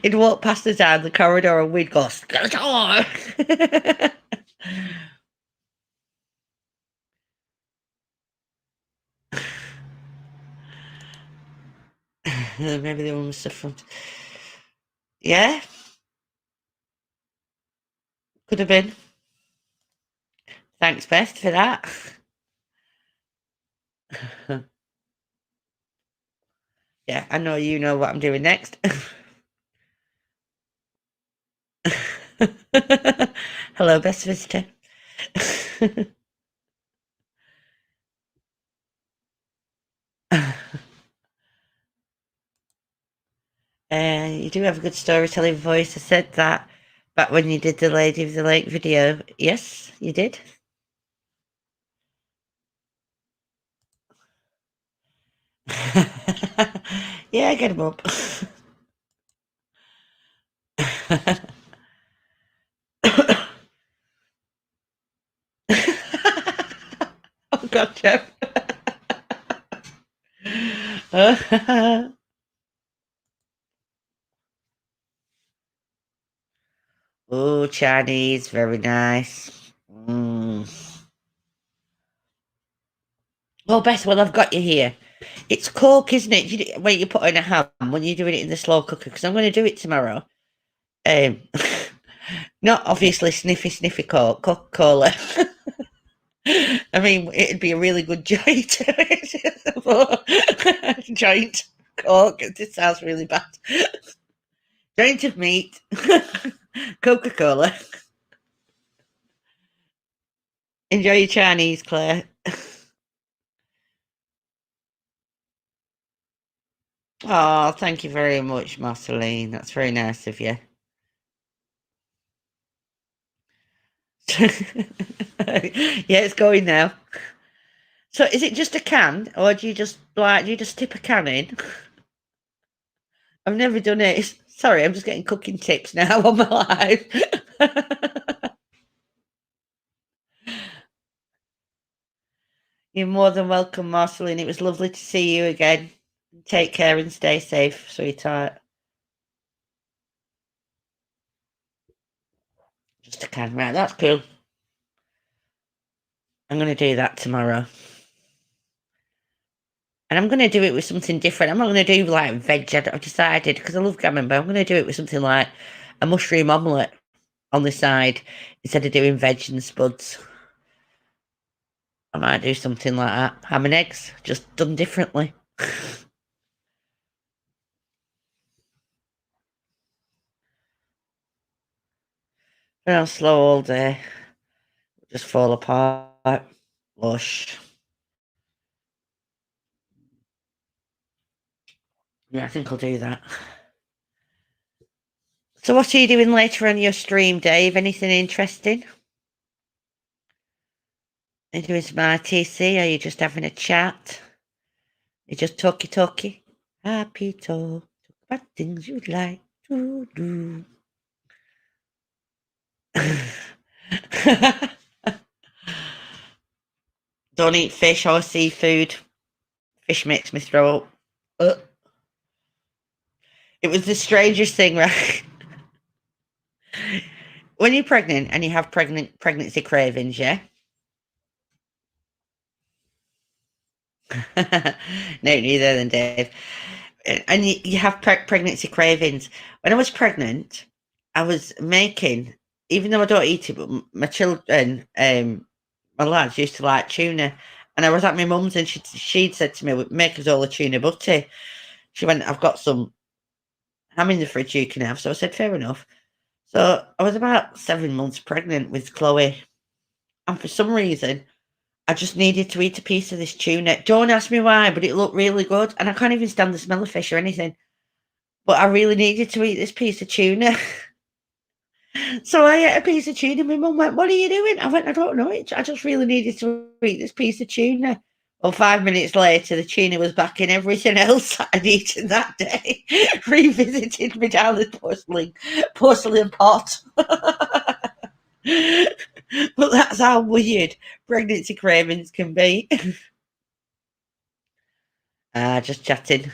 He'd walk past us down the corridor, and we'd go Skeletor. Maybe they were different. Yeah, could have been. Thanks, Beth, for that. Yeah, I know you know what I'm doing next. Hello, best visitor. You do have a good storytelling voice. I said that back when you did the Lady of the Lake video. Yes, you did. Yeah, get him up. Oh God, Jeff. Oh, Chinese, very nice. Mm. Oh, Beth, well, I've got you here. It's Coke, isn't it? When you put in a ham when you're doing it in the slow cooker, because I'm going to do it tomorrow. Um, not obviously sniffy Coke, Coca-Cola. I mean, it'd be a really good joint. Joint Coke. This sounds really bad. Joint of meat, Coca-Cola. Enjoy your Chinese, Claire. Oh, thank you very much, Marceline. That's very nice of you. Yeah, it's going now. So is it just a can, or do you just tip a can in? I've never done it. Sorry, I'm just getting cooking tips now on my life. You're more than welcome, Marceline. It was lovely to see you again. Take care and stay safe, sweetheart. Just a can, right? That's cool. I'm going to do that tomorrow. And I'm going to do it with something different. I'm not going to do like veg. I've decided because I love gammon, but I'm going to do it with something like a mushroom omelette on the side instead of doing veg and spuds. I might do something like that. Ham and eggs, just done differently. Been on slow all day. Just fall apart. Lush. Yeah, I think I'll do that. So what are you doing later on your stream, Dave? Anything interesting? Are you doing some ITC? Are you just having a chat? You just talky. Happy talk about things you'd like to do. Don't eat fish or seafood. Fish makes me throw up. It was the strangest thing, right? When you're pregnant and you have pregnancy cravings, yeah? No, neither than Dave. And you have pregnancy cravings. When I was pregnant, I was making, even though I don't eat it, but my children, my lads used to like tuna. And I was at my mum's and she'd said to me, make us all a tuna butty. She went, I've got some ham in the fridge you can have. So I said, fair enough. So I was about 7 months pregnant with Chloe. And for some reason, I just needed to eat a piece of this tuna. Don't ask me why, but it looked really good. And I can't even stand the smell of fish or anything. But I really needed to eat this piece of tuna. So I ate a piece of tuna. My mum went, what are you doing? I went, I don't know. I just really needed to eat this piece of tuna. Well, 5 minutes later, the tuna was back in everything else I'd eaten that day. Revisited me down the porcelain pot. But that's how weird pregnancy cravings can be. Just chatting.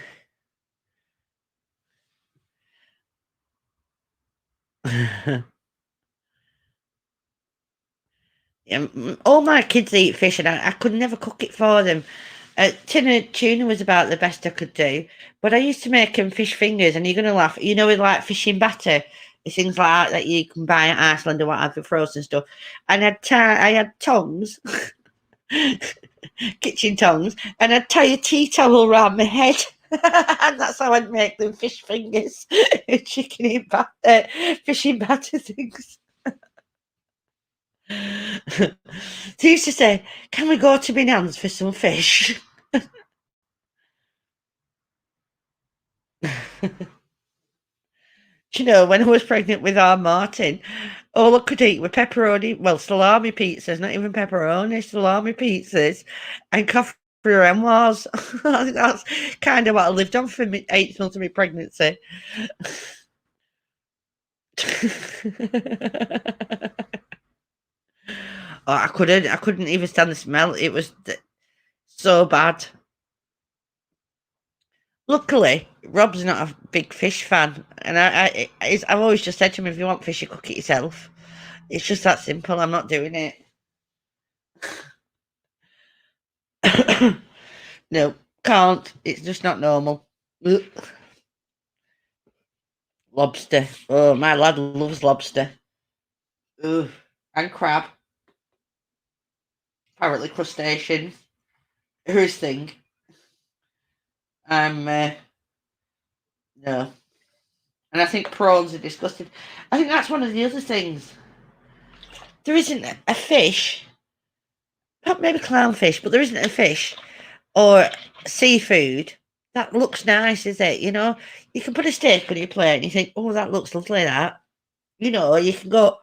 All my kids eat fish, and I could never cook it for them. Tin of tuna was about the best I could do, but I used to make them fish fingers, and you're gonna laugh. You know, with like fishing batter, things like that you can buy at Iceland or whatever, frozen stuff. And I had tongs, kitchen tongs, and I'd tie a tea towel around my head. And that's how I'd make them fish fingers, chicken in batter, fishing batter things. They used to say, can we go to Binans for some fish? Do you know, when I was pregnant with our Martin, all I could eat were pepperoni, well, salami pizzas, not even pepperoni, salami pizzas, and coffee memoirs. I think that's kind of what I lived on for 8 months of my pregnancy. Oh, I couldn't even stand the smell. It was so bad. Luckily, Rob's not a big fish fan, and I've always just said to him, if you want fish, you cook it yourself. It's just that simple. I'm not doing it. No, can't. It's just not normal. Ugh. Lobster. Oh, my lad loves lobster. Ugh. And crab. Apparently crustaceans. His thing. No. And I think prawns are disgusting. I think that's one of the other things. There isn't a fish, maybe clownfish, but there isn't a fish or seafood that looks nice, is it? You know, you can put a steak on your plate and you think, oh, that looks lovely, that. You know, you can go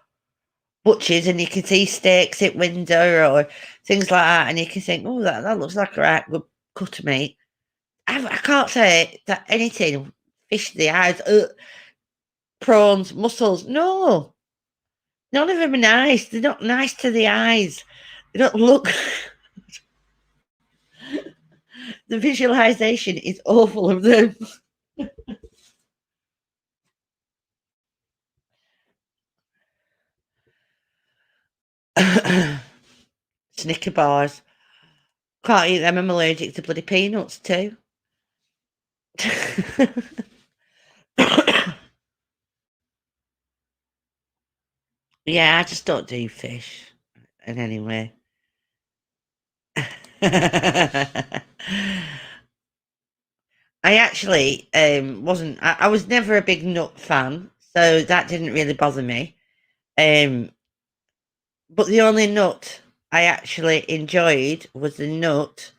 butchers and you can see steaks at window or things like that, and you can think, oh, that looks like a right good cut of meat. I can't say that anything, fish, the eyes, prawns, mussels, no. None of them are nice. They're not nice to the eyes. They don't look. The visualization is awful of them. Snicker bars. Can't eat them. I'm allergic to bloody peanuts too. Yeah, I just don't do fish in any way. I actually wasn't. I was never a big nut fan, so that didn't really bother me. But the only nut I actually enjoyed was the nut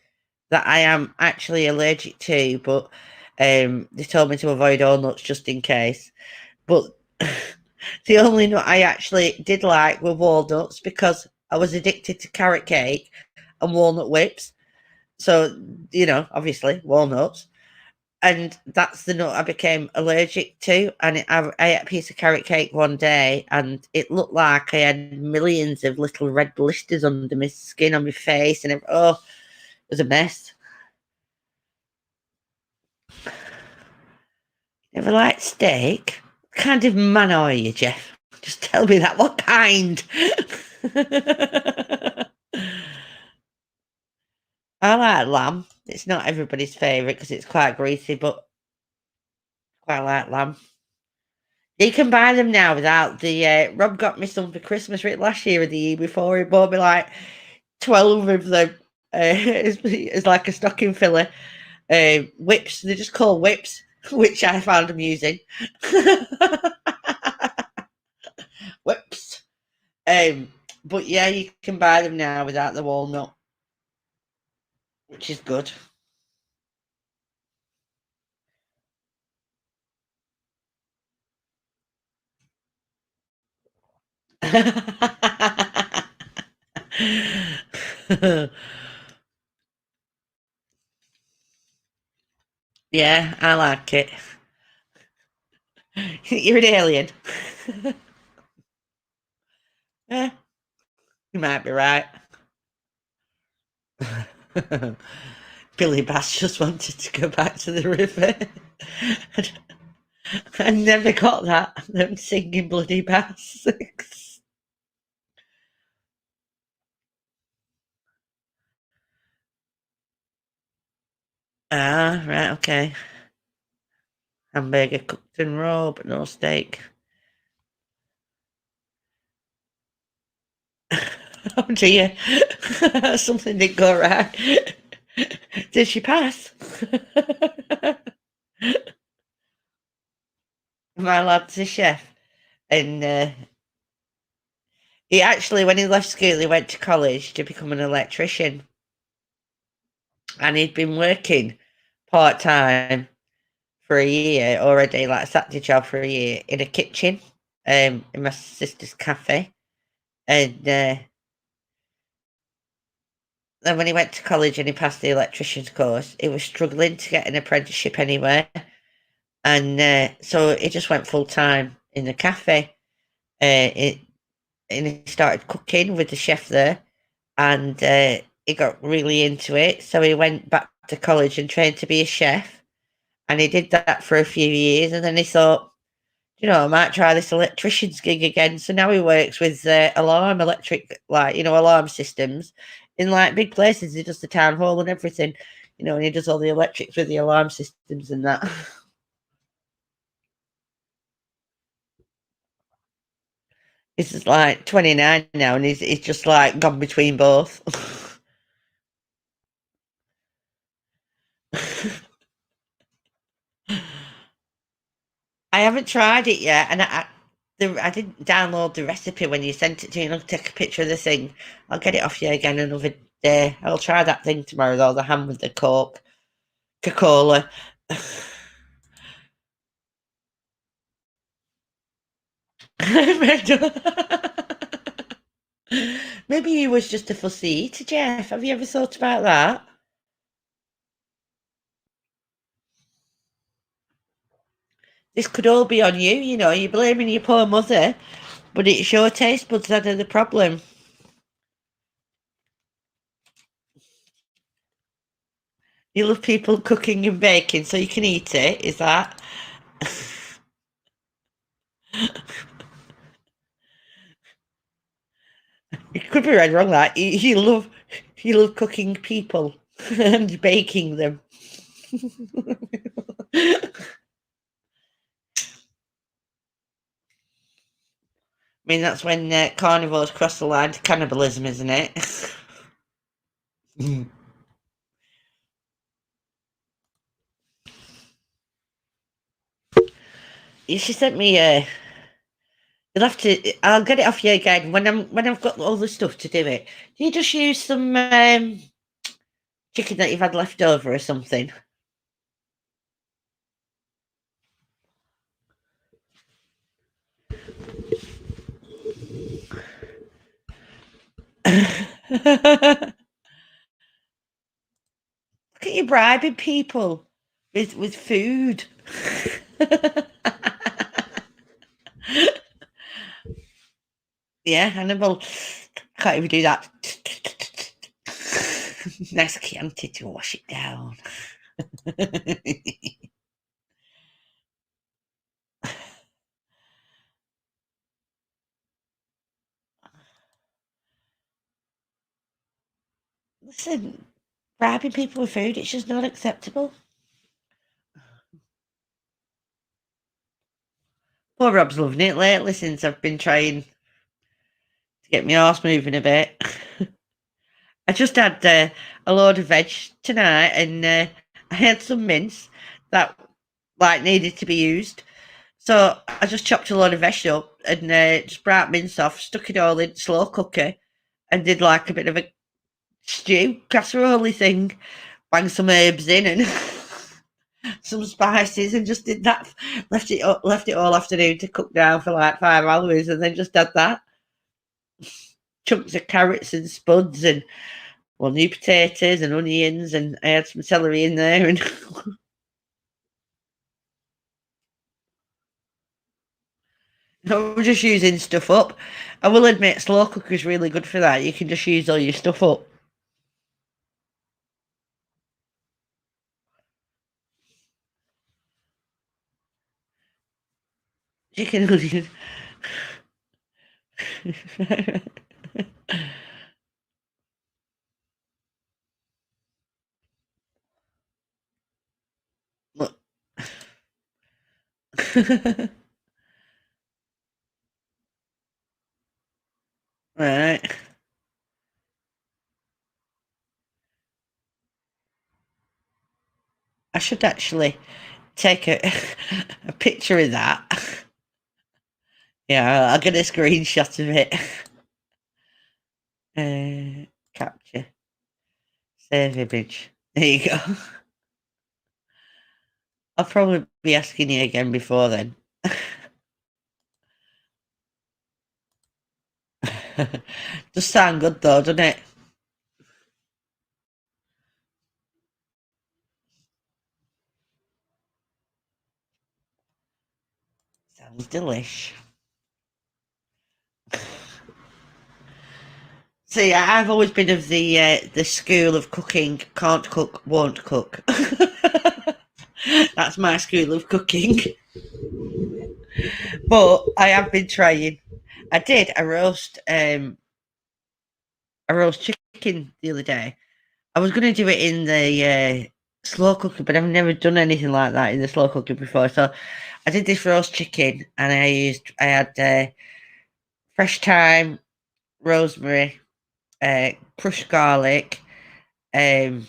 that I am actually allergic to, but they told me to avoid all nuts just in case. But the only nut I actually did like were walnuts because I was addicted to carrot cake and walnut whips. So, you know, obviously walnuts. And that's the nut I became allergic to. And I ate a piece of carrot cake one day, and it looked like I had millions of little red blisters under my skin, on my face, and it was a mess. Never liked steak. What kind of man are you, Jeff? Just tell me that. What kind? I like lamb. It's not everybody's favourite because it's quite greasy, but quite like lamb. You can buy them now without the. Rob got me some for Christmas last year or the year before. He bought me like 12 of them. It's like a stocking filler. Whips. They're just called whips, which I found amusing. Whips. But yeah, you can buy them now without the walnut, which is good. Yeah, I like it. You're an alien. Yeah, you might be right. Billy Bass just wanted to go back to the river. I never got that. Them singing bloody bass. Ah, right, okay. Hamburger cooked and raw, but no steak. Oh dear. Something didn't go right. Did she pass? My lad's a chef, and he actually, when he left school, he went to college to become an electrician, and he'd been working part time for a year already, like a Saturday job for a year in a kitchen, in my sister's cafe, and then when he went to college and he passed the electrician's course, he was struggling to get an apprenticeship anywhere, and so he just went full time in the cafe. And he started cooking with the chef there, and he got really into it. So he went back to college and trained to be a chef, and he did that for a few years, and then he thought, you know, I might try this electrician's gig again. So now he works with electric, like, you know, alarm systems in like big places. He does the town hall and everything. You know, and he does all the electrics with the alarm systems and that. He's just like 29 now, and he's just like gone between both. I haven't tried it yet, and I didn't download the recipe when you sent it to me. And I'll take a picture of the thing. I'll get it off you again another day. I'll try that thing tomorrow, though, the ham with the Coca-Cola. Maybe he was just a fussy eater, Jeff. Have you ever thought about that? This could all be on you, you know. You're blaming your poor mother, but it's your taste buds that are the problem. You love people cooking and baking so you can eat it, is that? It could be right wrong that. You love cooking people and baking them. I mean, that's when carnivores cross the line to cannibalism, isn't it? She sent me a. You'll have to. I'll get it off you again when I've got all the stuff to do it. Do you just use some chicken that you've had left over or something? Look at you bribing people with food. Yeah, Hannibal. Can't even do that. Nice Chianti to wash it down. Listen, bribing people with food, it's just not acceptable. Poor Rob's loving it lately since I've been trying to get my arse moving a bit. I just had a load of veg tonight, and I had some mince that like needed to be used. So I just chopped a load of veg up and just brought mince off, stuck it all in slow cooker, and did like a bit of a stew casserole thing. Banged some herbs in and some spices, and just did that. Left it all afternoon to cook down for like 5 hours, and then just had that. Chunks of carrots and spuds and new potatoes and onions, and I had some celery in there, and I'm just using stuff up. I will admit, slow cooker is really good for that. You can just use all your stuff up. Chicken onion. Right. I should actually take a picture of that. Yeah, I'll get a screenshot of it. Capture. Save image. There you go. I'll probably be asking you again before then. Does sound good though, doesn't it? Sounds delish. See, I've always been of the school of cooking. Can't cook, won't cook. That's my school of cooking. But I have been trying. I did a roast chicken the other day. I was going to do it in the slow cooker, but I've never done anything like that in the slow cooker before. So I did this roast chicken, and I had fresh thyme, rosemary, crushed garlic, what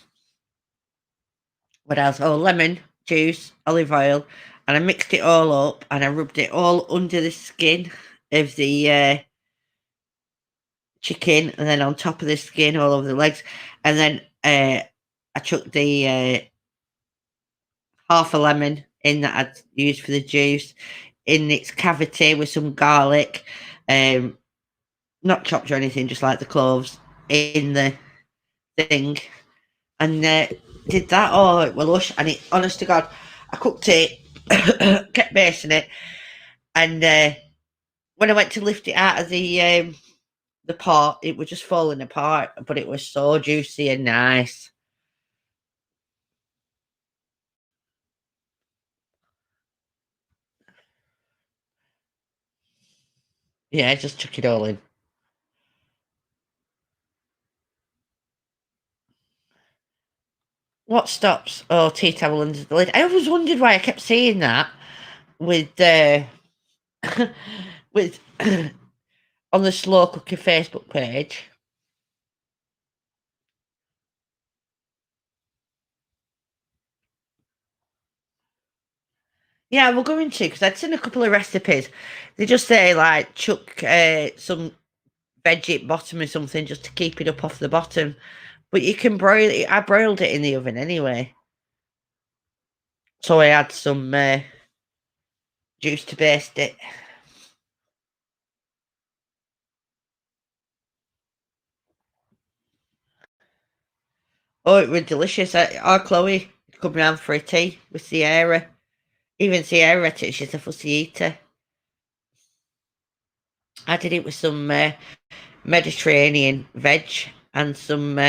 else? Oh, lemon juice, olive oil, and I mixed it all up, and I rubbed it all under the skin of the chicken, and then on top of the skin, all over the legs, and then I took the half a lemon in that I'd used for the juice in its cavity with some garlic, not chopped or anything, just like the cloves in the thing, and did that. Oh, it was lush, and it, honest to God, I cooked it, kept basting it, and when I went to lift it out of the pot, it was just falling apart, but it was so juicy and nice. Yeah, I just chuck it all in. What stops? Oh, tea towel under the lid. I always wondered why I kept seeing that with with on the slow cooker Facebook page. Yeah, we're going to, because I'd seen a couple of recipes. They just say like chuck some veggie bottom or something just to keep it up off the bottom. But you can broil it. I broiled it in the oven anyway. So I had some juice to baste it. Oh, it was delicious. Our Chloe come round for a tea with Sierra. Even Sierra, she's a fussy eater. I did it with some Mediterranean veg and some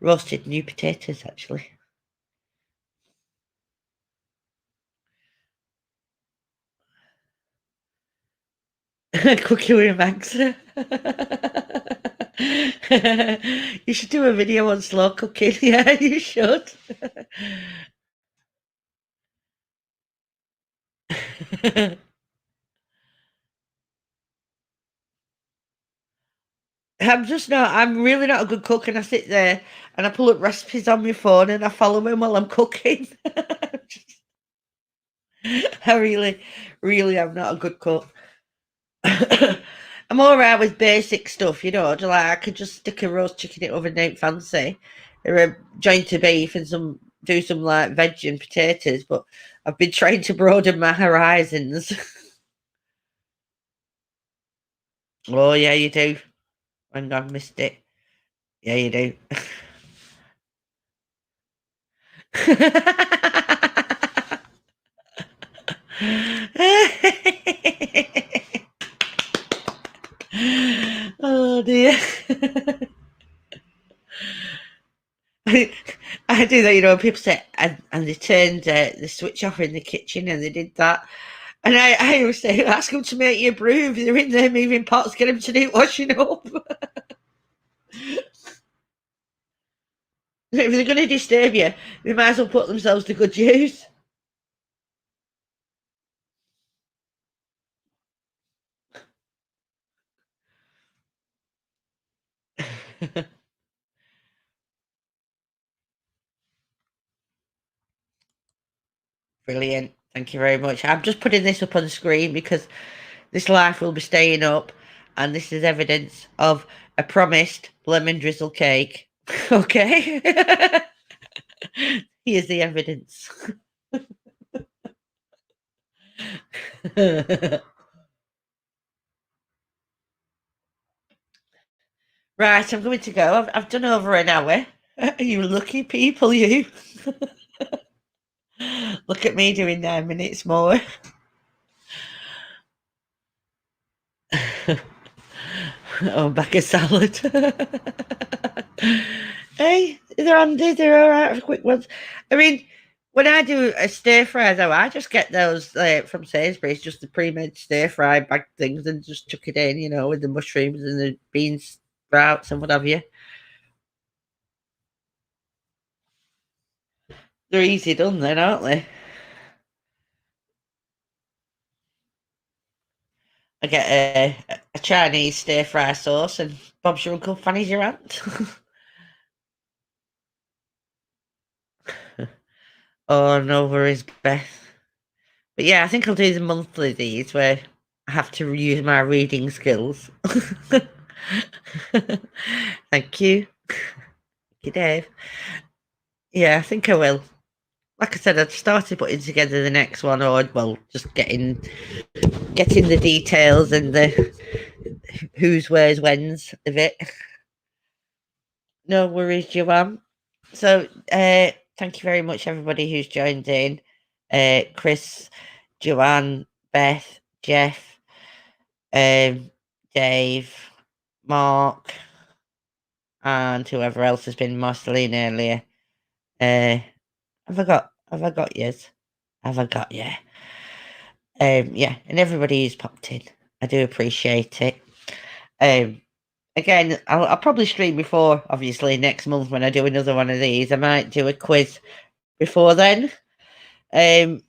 roasted new potatoes, actually. Cooking with Max. You should do a video on slow cooking. Yeah, you should. I'm really not a good cook, and I sit there and I pull up recipes on my phone and I follow them while I'm cooking. I really, really am not a good cook. I'm all right with basic stuff, like I could just stick a roast chicken in the oven, ain't fancy, or a joint of beef and do some like veg and potatoes, but I've been trying to broaden my horizons. Oh yeah, you do. And I've missed it. Yeah, you do. Oh dear. I do that, people say, and they turned the switch off in the kitchen and they did that. And I always say, ask them to make you a brew. If they're in there moving pots, get them to do washing up. If they're going to disturb you, they might as well put themselves to good use. Brilliant. Thank you very much. I'm just putting this up on the screen because this life will be staying up, and this is evidence of a promised lemon drizzle cake. Okay. Here's the evidence. Right, I'm going to go. I've done over an hour. You lucky people, you. Look at me doing 9 minutes more. Oh, back of salad. Hey, they're handy. They're all right for quick ones. I mean, when I do a stir fry, though, I just get those from Sainsbury's, just the pre-made stir fry bag things, and just chuck it in, with the mushrooms and the beans, sprouts, and what have you. They're easy done then, aren't they? I get a Chinese stir fry sauce and Bob's your uncle, Fanny's your aunt. Oh, no worries, Beth. But yeah, I think I'll do the monthly these where I have to use my reading skills. Thank you. Thank you, Dave. Yeah, I think I will. Like I said, I'd started putting together the next one, or well, just getting the details and the who's, where's, when's of it. No worries, Joanne. So, thank you very much, everybody who's joined in. Chris, Joanne, Beth, Jeff, Dave, Mark, and whoever else has been Marceline earlier. Have I got yours? Have I got you? Yeah, and everybody who's popped in. I do appreciate it. Again, I'll probably stream before, obviously, next month when I do another one of these. I might do a quiz before then. I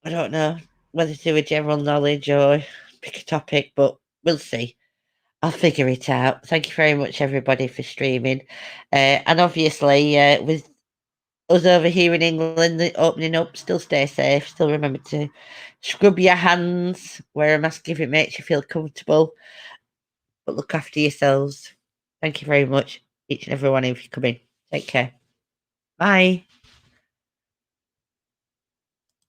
don't know whether to do a general knowledge or pick a topic, but we'll see. I'll figure it out. Thank you very much, everybody, for streaming. And obviously, with us over here in England, the opening up, still stay safe. Still remember to scrub your hands, wear a mask if it makes you feel comfortable, but look after yourselves. Thank you very much, each and every one of you coming. Take care. Bye.